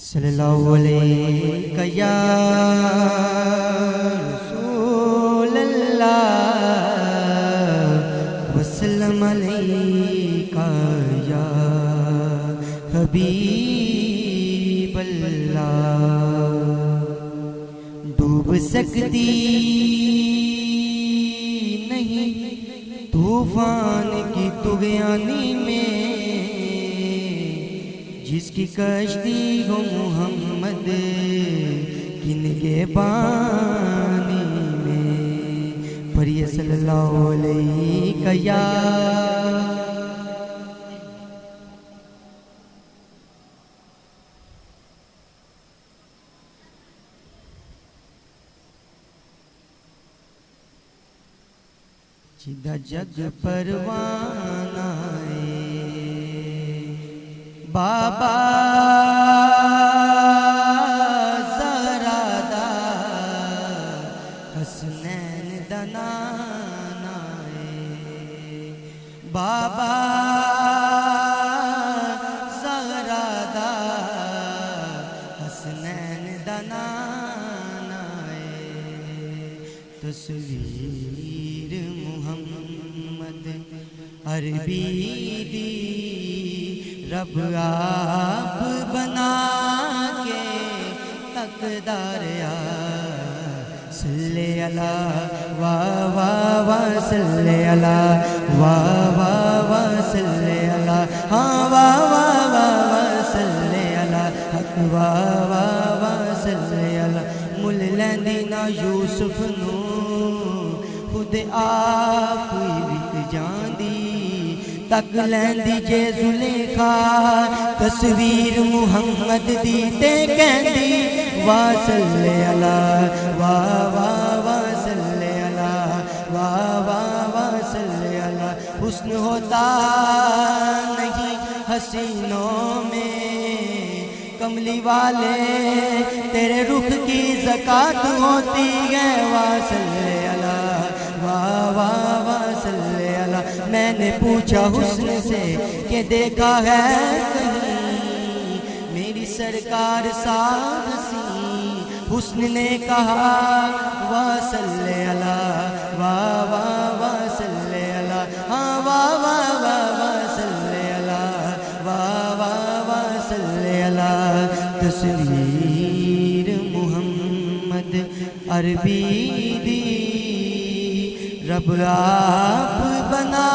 صلی اللہ علیہ یا رسول اللہ وسلم علیکہ یا حبیب اللہ۔ ڈوب سکتی نہیں طوفان کی طغیانی میں، جس کی کشتی ہو محمد کن کے پانی میں۔ پڑھیے صلی اللہ علیہ یا جدہ جگ پروانہ بابا زہرا دا حسنین دا نانا بابا زہرا دا حسنین دا نانا تصویر محمد عربی دی رب آپ بنا کے تقدار صلی اللہ واہ صلی اللہ واہ صلی اللہ ہاں واہ صلی اللہ حق واہ صلی اللہ۔ مل لیندی نا یوسف نو خود آپ وک جاندی، تک لیندی جے زلیخا تصویر محمد دی تے کہندی واہ صلی اللہ واہ صلی اللہ واہ صلی اللہ۔ حسن ہوتا نہیں حسینوں میں، کملی والے تیرے رخ کی زکات ہوتی ہے واہ صلی اللہ واہ صلی اللہ۔ میں نے پوچھا حسن سے کہ دیکھا ہے کہیں میری سرکار سا حسین، حسن نے کہا واہ صلی اللہ واہ صلی اللہ ہاں واہ صلی اللہ واہ صلی اللہ۔ تصویر محمد عربی دی رب آپ بنا